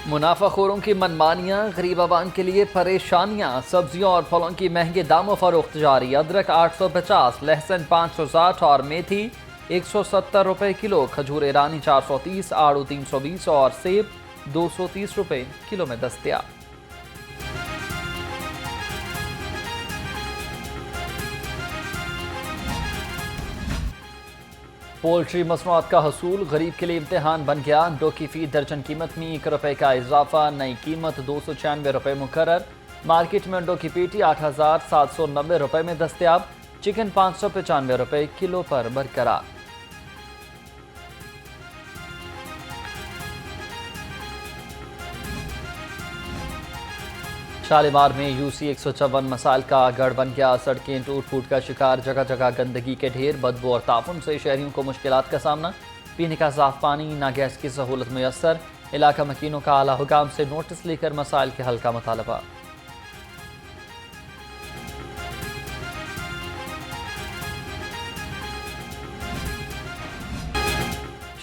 منافع خوروں کی منمانیاں، غریب عوام کے لیے پریشانیاں، سبزیوں اور پھلوں کی مہنگے داموں فروخت جاری۔ ادرک 850، لہسن 560 اور میتھی 170 روپے کلو، کھجور ایرانی 430، آڑو 320 اور سیب 230 روپے کلو میں دستیاب۔ پولٹری مصنوعات کا حصول غریب کے لیے امتحان بن گیا۔ انڈوں کی فی درجن قیمت میں 1 روپے کا اضافہ، نئی قیمت 296 روپے مقرر۔ مارکیٹ میں انڈوں کی پیٹی 8790 روپے میں دستیاب، چکن 595 روپے کلو پر برقرار۔ شالیمار میں UC 154 مسائل کا گڑھ بن گیا۔ سڑکیں ٹوٹ پھوٹ کا شکار، جگہ جگہ گندگی کے ڈھیر، بدبو اور تعفن سے شہریوں کو مشکلات کا سامنا۔ پینے کا صاف پانی نہ گیس کی سہولت میسر۔ علاقہ مکینوں کا اعلیٰ حکام سے نوٹس لے کر مسائل کے حل کا مطالبہ۔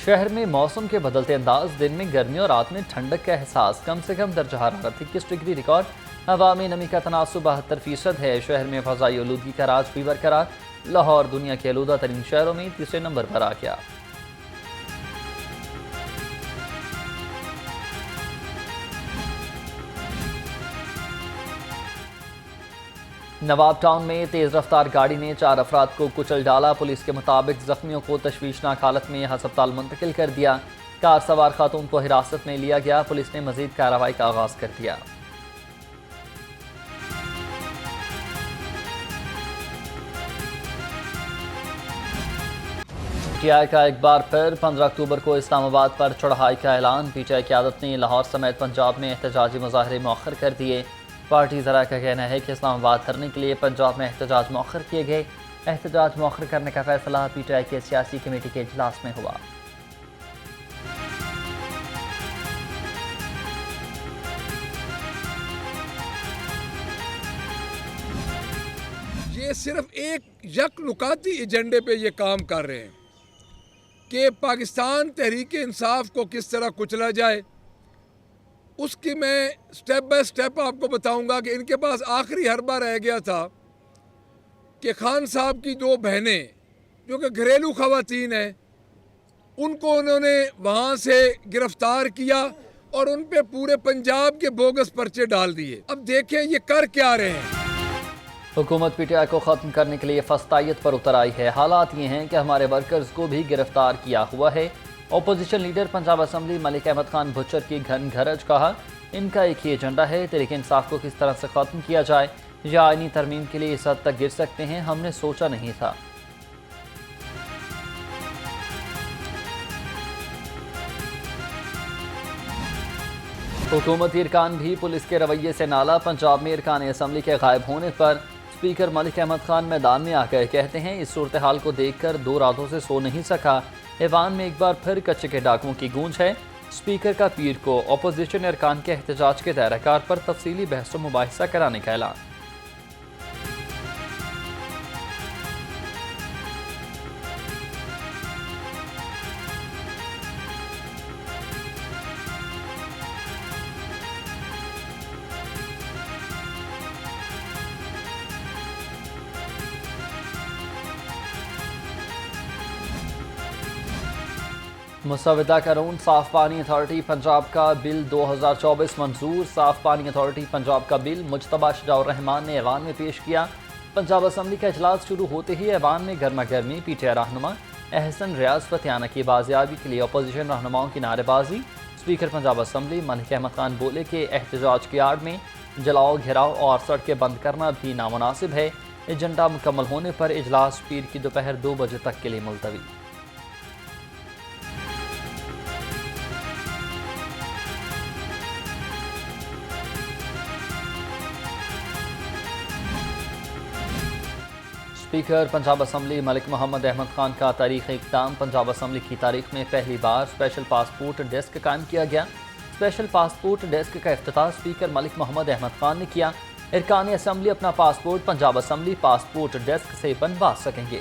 شہر میں موسم کے بدلتے انداز، دن میں گرمی اور رات میں ٹھنڈک کا احساس۔ کم سے کم درجہ حرارت 21 ڈگری ریکارڈ۔ ہوا میں نمی کا تناسب 72% ہے۔ شہر میں فضائی آلودگی کا راج بھی برقرار۔ لاہور دنیا کے آلودہ ترین شہروں میں تیسرے نمبر پر آ گیا۔ نواب ٹاؤن میں تیز رفتار گاڑی نے 4 افراد کو کچل ڈالا۔ پولیس کے مطابق زخمیوں کو تشویشناک حالت میں ہسپتال منتقل کر دیا۔ کار سوار خاتون کو حراست میں لیا گیا۔ پولیس نے مزید کارروائی کا آغاز کر دیا۔ PTI کا ایک بار پھر 15 اکتوبر کو اسلام آباد پر چڑھائی کا اعلان۔ PTI قیادت نے لاہور سمیت پنجاب میں احتجاجی مظاہرے مؤخر کر دیے۔ پارٹی ذرائع کا کہنا ہے کہ اسلام آباد ہرنے کے لیے پنجاب میں احتجاج مؤخر کیے گئے۔ احتجاج مؤخر کرنے کا فیصلہ PTI کے سیاسی کمیٹی کے اجلاس میں ہوا۔ یہ صرف ایک یک نکاتی ایجنڈے پہ یہ کام کر رہے ہیں کہ پاکستان تحریک انصاف کو کس طرح کچلا جائے۔ اس کی میں سٹیپ بائی سٹیپ آپ کو بتاؤں گا کہ ان کے پاس آخری حربہ رہ گیا تھا کہ خان صاحب کی 2 بہنیں جو کہ گھریلو خواتین ہیں، ان کو انہوں نے وہاں سے گرفتار کیا اور ان پہ پورے پنجاب کے بوگس پرچے ڈال دیے۔ اب دیکھیں یہ کر کیا رہے ہیں۔ حکومت PTI کو ختم کرنے کے لیے فسطائیت پر اتر آئی ہے۔ حالات یہ ہیں کہ ہمارے ورکرز کو بھی گرفتار کیا ہوا ہے۔ Opposition leader Punjab assembly Malik Ahmad Khan Butcher کی گھن گھرج کہا، ان کا ایک ہی ایجنڈا ہے، تحریک انصاف کو کس طرح سے ختم کیا جائے۔ یہ آئینی ترمیم کے لیے اس حد تک گر سکتے ہیں، ہم نے سوچا نہیں تھا۔ حکومتی ارکان بھی پولیس کے رویے سے نالا۔ پنجاب میں ارکان اسمبلی کے غائب ہونے پر اسپیکر ملک احمد خان میدان میں آ گئے۔ کہتے ہیں اس صورتحال کو دیکھ کر 2 راتوں سے سو نہیں سکا۔ ایوان میں ایک بار پھر کچے کے ڈاکوؤں کی گونج ہے۔ اسپیکر کا پیر کو اپوزیشن ارکان کے احتجاج کے دائرہ کار پر تفصیلی بحث و مباحثہ کرانے کا اعلان۔ مسودہ قانون صاف پانی اتھارٹی پنجاب کا بل 2024 منظور۔ صاف پانی اتھارٹی پنجاب کا بل مجتبیٰ شجاع الرحمان نے ایوان میں پیش کیا۔ پنجاب اسمبلی کا اجلاس شروع ہوتے ہی ایوان میں گرما گرمی۔ PTI رہنما احسن ریاض فتیانہ کی بازیابی کے لیے اپوزیشن رہنماؤں کی نعرے بازی۔ اسپیکر پنجاب اسمبلی ملک احمد خان بولے کہ احتجاج کی آڑ میں جلاؤ، گھیراؤ اور سڑکیں بند کرنا بھی نامناسب ہے۔ ایجنڈا مکمل ہونے پر اجلاس پیر کی دوپہر 2 بجے تک کے لیے ملتوی۔ اسپیکر پنجاب اسمبلی ملک محمد احمد خان کا تاریخی اقدام۔ پنجاب اسمبلی کی تاریخ میں پہلی بار اسپیشل پاسپورٹ ڈیسک قائم کیا گیا۔ اسپیشل پاسپورٹ ڈیسک کا افتتاح اسپیکر ملک محمد احمد خان نے کیا۔ ارکان اسمبلی اپنا passport Punjab assembly passport desk سے بنوا سکیں گے۔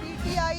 PTI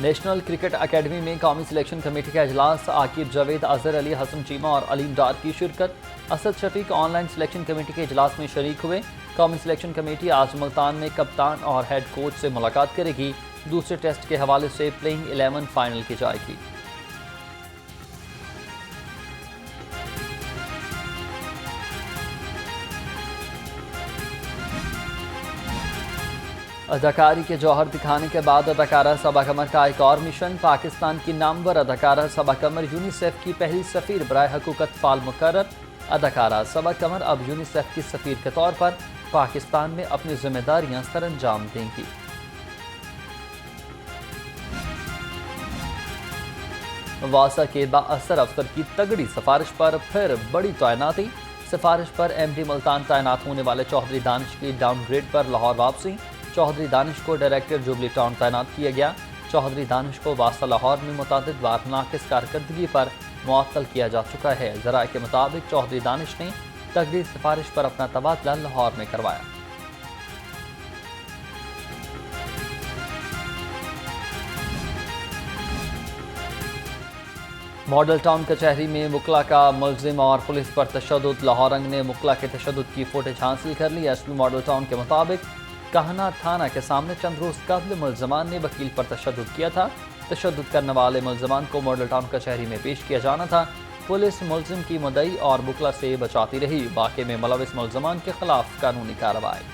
نیشنل کرکٹ اکیڈمی میں قومی سلیکشن کمیٹی کا اجلاس، عاقب جاوید، اظہر علی، حسن چیمہ اور علیم ڈار کی شرکت۔ اسد شفیق آن لائن سلیکشن کمیٹی کے اجلاس میں شریک ہوئے۔ قومی سلیکشن کمیٹی آج ملتان میں کپتان اور ہیڈ کوچ سے ملاقات کرے گی۔ دوسرے ٹیسٹ کے حوالے سے پلینگ 11 فائنل کی جائے گی۔ اداکاری کے جوہر دکھانے کے بعد اداکارہ صبا قمر کا ایک اور مشن۔ پاکستان کی نامور اداکارہ صبا قمر یونیسیف کی پہلی سفیر برائے حقوق اطفال مقرر۔ اداکارہ صبا قمر اب یونیسیف کی سفیر کے طور پر پاکستان میں اپنی ذمہ داریاں سر انجام دیں گی۔ واسا کے بااثر افسر کی تگڑی سفارش پر پھر بڑی تعیناتی۔ سفارش پر ایم ڈی ملتان تعینات ہونے والے چوہدری دانش کی ڈاؤن گریڈ پر لاہور واپسی۔ چوہدری دانش کو ڈائریکٹر جوبلی ٹاؤن تعینات کیا گیا۔ چوہدری دانش کو واسطہ لاہور میں متعدد بار ناقص کارکردگی پر معطل کیا جا چکا ہے۔ ذرائع کے مطابق چوہدری دانش نے تقریر سفارش پر اپنا تبادلہ لاہور میں کروایا۔ ماڈل ٹاؤن کچہری میں وکلا کا ملزم اور پولیس پر تشدد۔ لاہور رنگ نے وکلا کے تشدد کی فوٹیج حاصل کر لی۔ ایس پی ماڈل ٹاؤن کے مطابق کہنا تھانہ کے سامنے چند روز قبل ملزمان نے وکیل پر تشدد کیا تھا۔ تشدد کرنے والے ملزمان کو ماڈل ٹاؤن کچہری میں پیش کیا جانا تھا۔ پولیس ملزم کی مدعی اور وکلا سے بچاتی رہی۔ واقعے میں ملوث ملزمان کے خلاف قانونی کارروائی۔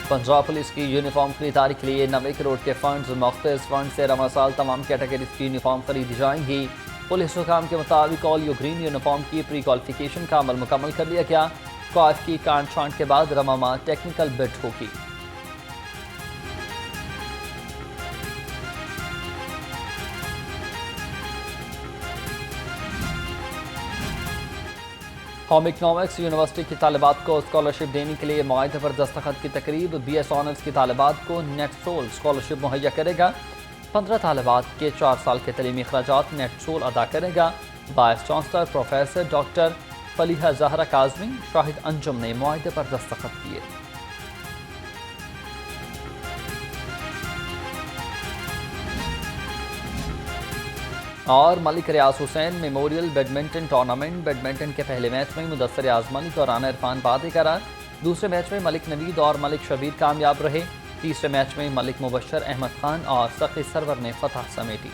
پنجاب پولیس کی یونیفارم خریداری کے لیے 90 کروڑ کے فنڈز مختص فنڈ سے رواں سال تمام کیٹیگریز کی یونیفارم خریدی جائیں گی۔ پولیس حکام کے مطابق آل یو گرین یونیفارم کی پری کوالیفیکیشن کا عمل مکمل کر لیا گیا۔ کوائف کی کانٹ چھانٹ کے بعد رواں ماہ ٹیکنیکل بڈ ہوگی۔ ہوم اکنامکس یونیورسٹی کی طالبات کو اسکالرشپ دینے کے لیے معاہدے پر دستخط کی تقریب۔ بی ایس آنرز کی طالبات کو نیٹ سول اسکالرشپ مہیا کرے گا۔ 15 طالبات کے 4 سال کے تعلیمی اخراجات نیٹ سول ادا کرے گا۔ Vice chancellor professor doctor Faleeha Zahra Kazmi Shahid Anjum نے معاہدے پر دستخط کیے۔ اور Malik Riaz Hussain memorial badminton tournament. Badminton کے پہلے میچ میں مدثر اعظم ملک اور رانا عرفان باتیں قرار۔ دوسرے میچ میں ملک نوید اور ملک شبیر کامیاب رہے۔ تیسرے میچ میں ملک مبشر، احمد خان اور سخی سرور نے فتح سمیٹی۔